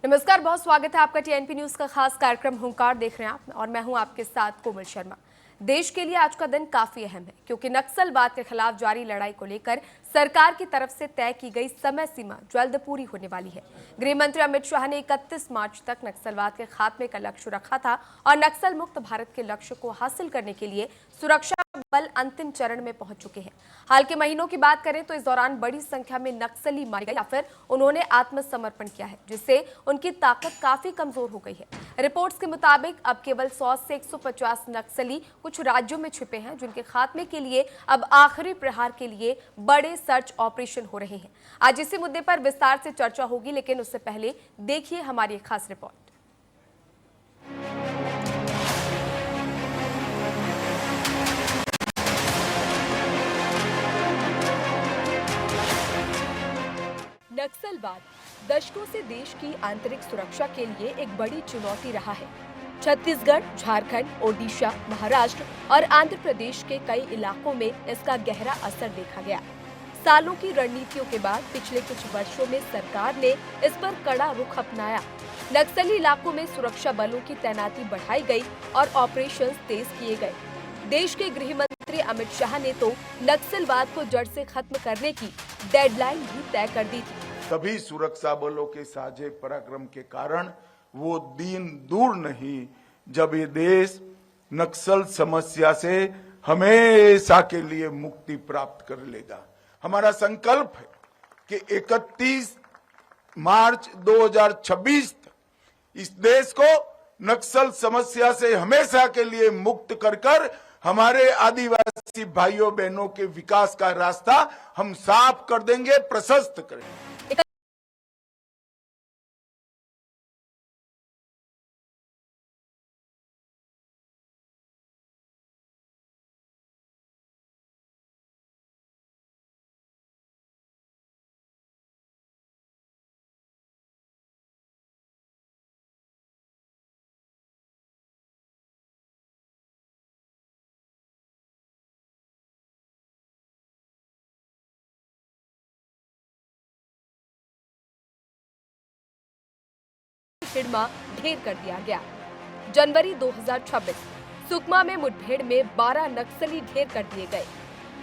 नमस्कार, बहुत स्वागत है आपका टीएनपी न्यूज का खास कार्यक्रम हुंकार देख रहे हैं आप और मैं हूं आपके साथ कोमल शर्मा। देश के लिए आज का दिन काफी अहम है क्योंकि नक्सलवाद के खिलाफ जारी लड़ाई को लेकर सरकार की तरफ से तय की गई समय सीमा जल्द पूरी होने वाली है। गृह मंत्री अमित शाह ने 31 मार्च तक नक्सलवाद के खात्मे का लक्ष्य रखा था और नक्सल मुक्त भारत के लक्ष्य को हासिल करने के लिए सुरक्षा बल अंतिम चरण में पहुंच चुके हैं। हाल के महीनों की बात करें तो इस दौरान बड़ी संख्या में नक्सली मारे गए या फिर उन्होंने आत्मसमर्पण किया है, जिससे उनकी ताकत काफी कमजोर हो गई है। रिपोर्ट्स के मुताबिक अब केवल 100 से 150 नक्सली कुछ राज्यों में छिपे हैं, जिनके खात्मे के लिए अब आखिरी प्रहार के लिए बड़े सर्च ऑपरेशन हो रहे हैं। आज इसी मुद्दे पर विस्तार से चर्चा होगी, लेकिन उससे पहले देखिए हमारी एक खास रिपोर्ट। नक्सलवाद दशकों से देश की आंतरिक सुरक्षा के लिए एक बड़ी चुनौती रहा है। छत्तीसगढ़, झारखंड, ओडिशा, महाराष्ट्र और आंध्र प्रदेश के कई इलाकों में इसका गहरा असर देखा गया। सालों की रणनीतियों के बाद पिछले कुछ वर्षों में सरकार ने इस पर कड़ा रुख अपनाया। नक्सली इलाकों में सुरक्षा बलों की तैनाती बढ़ाई गई और ऑपरेशंस तेज किए गए। देश के गृह मंत्री अमित शाह ने तो नक्सलवाद को जड़ से खत्म करने की डेडलाइन भी तय कर दी थी। सभी सुरक्षा बलों के साझे पराक्रम के कारण वो दिन दूर नहीं जब ये देश नक्सल समस्या से हमेशा के लिए मुक्ति प्राप्त कर लेगा। हमारा संकल्प है कि 31 मार्च 2026 तक इस देश को नक्सल समस्या से हमेशा के लिए मुक्त कर हमारे आदिवासी भाइयों बहनों के विकास का रास्ता हम साफ कर देंगे, प्रशस्त करेंगे। हिड़मा ढेर कर दिया गया। जनवरी 2026 सुकमा में मुठभेड़ में 12 नक्सली ढेर कर दिए गए।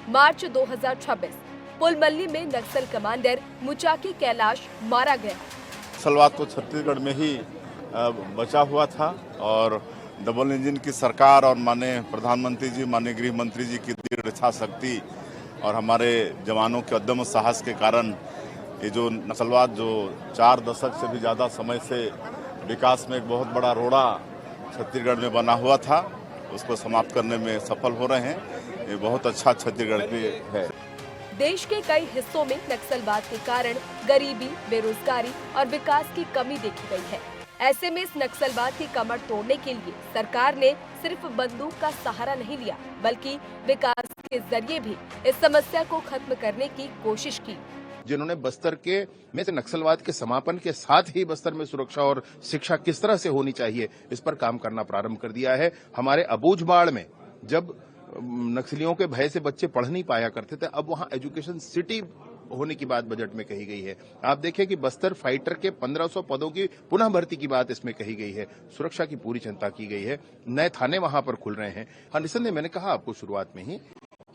मार्च 2026 पुलमल्ली में नक्सल कमांडर मुचाकी कैलाश मारा गया। नक्सलवाद तो छत्तीसगढ़ में ही बचा हुआ था और डबल इंजन की सरकार और माननीय प्रधानमंत्री जी, माननीय गृह मंत्री जी की दृढ़ इच्छा शक्ति और हमारे जवानों के उद्यम साहस के कारण ये जो नक्सलवाद जो 4 दशक से भी ज़्यादा समय से विकास में एक बहुत बड़ा रोड़ा छत्तीसगढ़ में बना हुआ था, उसको समाप्त करने में सफल हो रहे हैं। ये बहुत अच्छा छत्तीसगढ़ के है। देश के कई हिस्सों में नक्सलवाद के कारण गरीबी, बेरोजगारी और विकास की कमी देखी गई है। ऐसे में इस नक्सलवाद की कमर तोड़ने के लिए सरकार ने सिर्फ बंदूक का सहारा नहीं लिया, बल्कि विकास के जरिए भी इस समस्या को खत्म करने की कोशिश की। जिन्होंने बस्तर के में से नक्सलवाद के समापन के साथ ही बस्तर में सुरक्षा और शिक्षा किस तरह से होनी चाहिए, इस पर काम करना प्रारंभ कर दिया है। हमारे अबूझमाड़ में जब नक्सलियों के भय से बच्चे पढ़ नहीं पाया करते थे, अब वहां एजुकेशन सिटी होने की बात बजट में कही गई है। आप देखें कि बस्तर फाइटर के 1500 पदों की पुनः भर्ती की बात इसमें कही गई है। सुरक्षा की पूरी चिंता की गई है। नए थाने वहां पर खुल रहे हैं। हाँ, निसंदेह मैंने कहा आपको शुरुआत में ही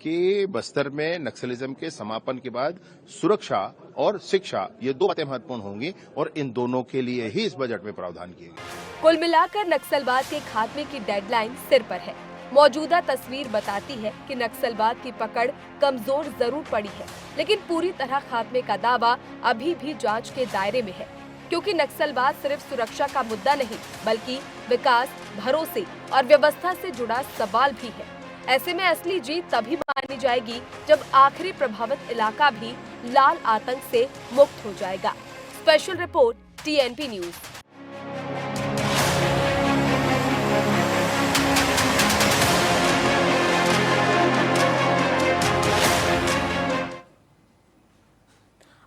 कि बस्तर में नक्सलिज्म के समापन के बाद सुरक्षा और शिक्षा ये 2 बातें महत्वपूर्ण होंगी और इन दोनों के लिए ही इस बजट में प्रावधान किए गए। कुल मिलाकर नक्सलवाद के खात्मे की डेडलाइन सिर पर है। मौजूदा तस्वीर बताती है कि नक्सलवाद की पकड़ कमजोर जरूर पड़ी है, लेकिन पूरी तरह खात्मे का दावा अभी भी जांच के दायरे में है, क्योंकि नक्सलवाद सिर्फ सुरक्षा का मुद्दा नहीं, बल्कि विकास, भरोसे और व्यवस्था से जुड़ा सवाल भी है। ऐसे में असली जीत तभी मानी जाएगी जब आखिरी प्रभावित इलाका भी लाल आतंक से मुक्त हो जाएगा। Special report TNP news.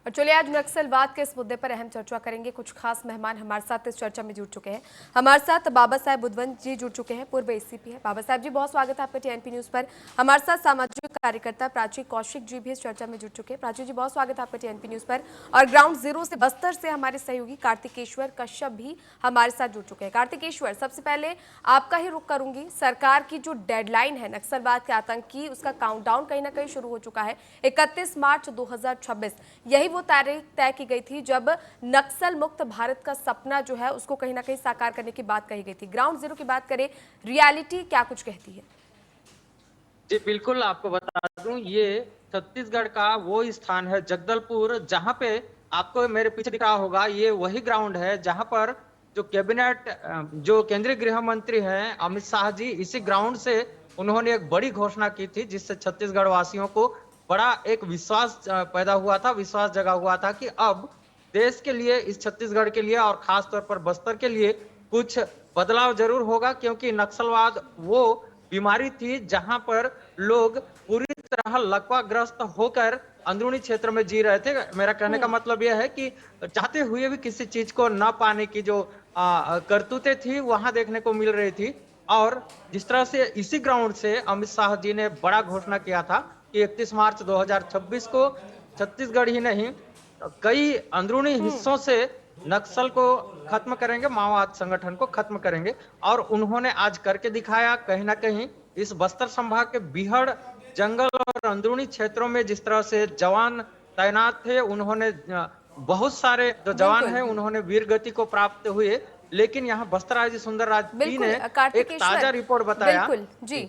और चलिए आज नक्सलवाद के इस मुद्दे पर अहम चर्चा करेंगे। कुछ खास मेहमान हमारे साथ इस चर्चा में जुड़ चुके हैं। हमारे साथ बाबा साहेब बुधवंत जी जुड़ चुके हैं, पूर्व एसीपी है। बाबा साहब जी बहुत स्वागत है आपका टीएनपी न्यूज पर। हमारे साथ सामाजिक कार्यकर्ता प्राची कौशिक जी भी इस चर्चा में जुड़ चुके हैं। प्राची जी बहुत स्वागत है आपका टीएनपी न्यूज पर। और ग्राउंड जीरो से बस्तर से हमारे सहयोगी कार्तिकेश्वर कश्यप भी हमारे साथ जुड़ चुके हैं। कार्तिकेश्वर, सबसे पहले आपका ही रुख करूंगी। सरकार की जो डेडलाइन है नक्सलवाद के आतंक की, उसका काउंटडाउन कहीं ना कहीं शुरू हो चुका है। 31 मार्च 2026 यही वो तारीख तय की गई थी जब नक्सल मुक्त भारत का सपना जो है उसको कहीं ना कहीं साकार करने की बात कही गई थी। ग्राउंड जीरो की बात करें, रियलिटी क्या कुछ कहती है? जी बिल्कुल, आपको बता दूं, ये छत्तीसगढ़ का वो स्थान है जगदलपुर, जहां पे आपको मेरे पीछे दिख रहा होगा, ये वही ग्राउंड है जहां पर जो कैबिनेट, जो केंद्रीय गृह मंत्री हैं अमित शाह जी, इसी ग्राउंड से उन्होंने एक बड़ी घोषणा की थी, जिससे छत्तीसगढ़ वासियों को बड़ा एक विश्वास पैदा हुआ था, विश्वास जगा हुआ था कि अब देश के लिए, इस छत्तीसगढ़ के लिए और खास तौर पर बस्तर के लिए कुछ बदलाव जरूर होगा, क्योंकि नक्सलवाद वो बीमारी थी जहां पर लोग पूरी तरह लकवाग्रस्त होकर अंदरूनी क्षेत्र में जी रहे थे। मेरा कहने का मतलब यह है कि चाहते हुए भी किसी चीज को न पाने की जो करतूतें थी वहां देखने को मिल रही थी। और जिस तरह से इसी ग्राउंड से अमित शाह जी ने बड़ा घोषणा किया था कि 31 मार्च 2026 को छत्तीसगढ़ ही नहीं, कई अंदरूनी हिस्सों से नक्सल को खत्म करेंगे, माओवाद संगठन को खत्म करेंगे। और उन्होंने आज करके दिखाया। कहीं ना कहीं इस बस्तर संभाग के बीहड़ जंगल और अंदरूनी क्षेत्रों में जिस तरह से जवान तैनात थे, उन्होंने बहुत सारे जो जवान हैं उन्होंने वीर गति को प्राप्त हुए। लेकिन यहाँ बस्तर राज सुंदर राज जी ने एक ताजा रिपोर्ट बताया। बिल्कुल जी,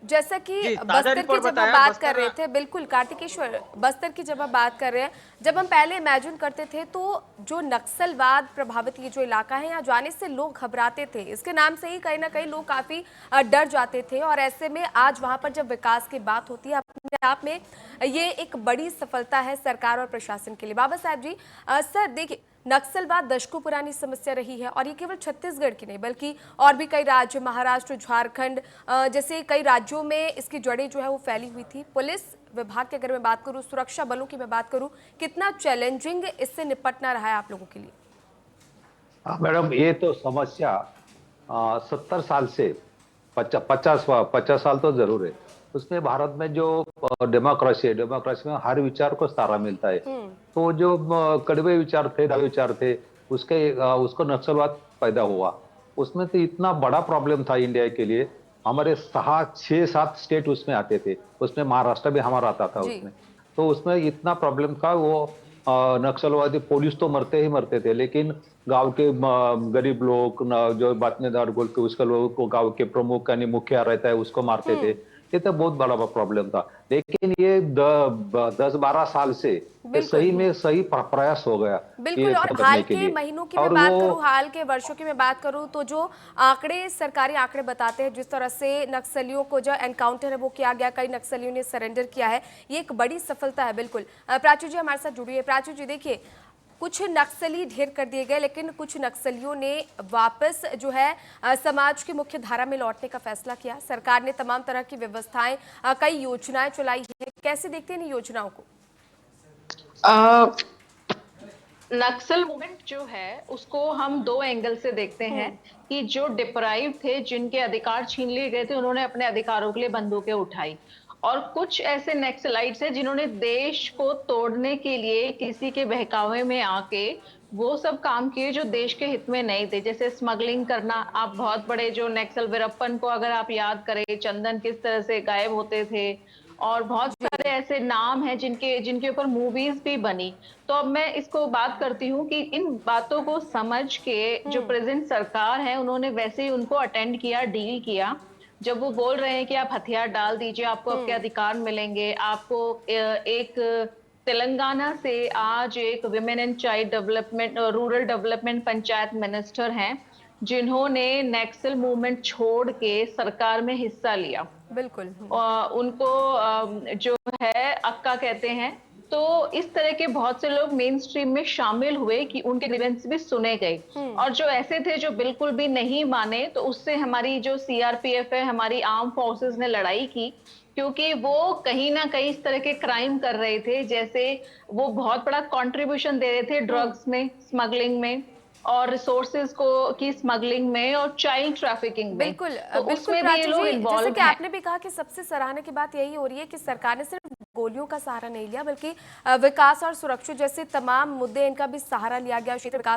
जैसा कि ताजा बस्तर की रिपोर्ट जब हम बताया, बात कर रहे थे, बिल्कुल कार्तिकेश्वर, बस्तर की जब हम बात कर रहे हैं, जब हम पहले इमेजिन करते थे तो जो नक्सलवाद प्रभावित ये जो इलाका है, यहाँ जाने से लोग घबराते थे। इसके नाम से ही कहीं ना कहीं लोग काफी डर जाते थे। और ऐसे में आज वहां पर जब विकास की बात होती है, अपने आप में ये एक बड़ी सफलता है सरकार और प्रशासन के लिए। बाबा साहब जी, सर देखिए, नक्सलवाद दशकों पुरानी समस्या रही है और ये केवल छत्तीसगढ़ की नहीं बल्कि और भी कई राज्य, महाराष्ट्र, झारखंड जैसे कई राज्यों में इसकी जड़ें जो है वो फैली हुई थी। पुलिस विभाग की अगर मैं बात करूं, सुरक्षा बलों की मैं बात करूं, कितना चैलेंजिंग इससे निपटना रहा है आप लोगों के लिए? हाँ मैडम, ये तो समस्या 70 साल से 50 साल तो जरूर है। उसमें भारत में जो डेमोक्रेसी है, डेमोक्रेसी में हर विचार को सहारा मिलता है। तो जो कड़वे विचार थे, दावे विचार थे, उसको नक्सलवाद पैदा हुआ। उसमें तो इतना बड़ा प्रॉब्लम था इंडिया के लिए। हमारे 6-7 स्टेट उसमें आते थे, उसमें महाराष्ट्र भी हमारा आता था उसमें। तो उसमें इतना प्रॉब्लम था। वो नक्सलवादी पुलिस तो मरते ही मरते थे, लेकिन गांव के गरीब लोग, जो बातमीदार बोल के उसका लोगों को, गांव के प्रमुख यानी मुखिया रहता है, उसको मारते थे। ये तो बहुत बड़ा प्रॉब्लम था। लेकिन ये 10-12 साल से ये सही में सही प्रयास हो गया। बिल्कुल। और हाल के महीनों की मैं बात करूं, हाल के वर्षों की मैं बात करूं, तो जो आंकड़े, सरकारी आंकड़े बताते हैं जिस तरह से नक्सलियों को जो एनकाउंटर है वो किया गया, कई नक्सलियों ने सरेंडर किया है, ये एक बड़ी सफलता है। बिल्कुल। प्राची जी हमारे साथ जुड़ी है। प्राची जी देखिए, कुछ नक्सली ढेर कर दिए गए, लेकिन कुछ नक्सलियों ने वापस जो है समाज की मुख्य धारा में लौटने का फैसला किया। सरकार ने तमाम तरह की व्यवस्थाएं, कई योजनाएं चलाई है। कैसे देखते हैं इन योजनाओं को? नक्सल मूवमेंट जो है उसको हम दो एंगल से देखते हैं कि जो डिप्राइव थे, जिनके अधिकार छीन लिए गए थे, उन्होंने अपने अधिकारों के लिए बंदूकें उठाई। और कुछ ऐसे नक्सलाइट्स हैं जिन्होंने देश को तोड़ने के लिए किसी के बहकावे में आके वो सब काम किए जो देश के हित में नहीं थे। जैसे स्मगलिंग करना, आप बहुत बड़े जो नक्सल वीरप्पन को अगर आप याद करें, चंदन किस तरह से गायब होते थे, और बहुत सारे ऐसे नाम हैं जिनके ऊपर मूवीज भी बनी। तो अब मैं इसको बात करती हूँ कि इन बातों को समझ के जो प्रेजेंट सरकार है, उन्होंने वैसे ही उनको अटेंड किया, डील किया। जब वो बोल रहे हैं कि आप हथियार डाल दीजिए, आपको आपके अधिकार मिलेंगे। आपको एक तेलंगाना से आज एक women and child development, rural development panchayat minister हैं, जिन्होंने नक्सल मूवमेंट छोड़ के सरकार में हिस्सा लिया। बिल्कुल। उनको जो है अक्का कहते हैं, तो इस तरह के बहुत से लोग मेन स्ट्रीम में शामिल हुए कि उनके ग्रीवेंस भी सुने गए। और जो ऐसे थे जो बिल्कुल भी नहीं माने, तो उससे हमारी जो सीआरपीएफ है, हमारी आर्म फोर्सेस ने लड़ाई की, क्योंकि वो कहीं ना कहीं इस तरह के क्राइम कर रहे थे। जैसे वो बहुत बड़ा कंट्रीब्यूशन दे रहे थे ड्रग्स में, स्मगलिंग में, और रिसोर्सेज को की स्मगलिंग में, और चाइल्ड ट्रैफिकिंग में। बिल्कुल तो बिल्कुल उसमें भी प्राची ये लोग जी, जैसे इन्वॉल्व कि हैं। आपने भी कहा कि सबसे सराहना की बात यही हो रही है कि सरकार ने सिर्फ गोलियों का सहारा नहीं लिया, बल्कि विकास और सुरक्षा जैसे तमाम मुद्दे इनका भी सहारा लिया गया, क्षेत्र विकास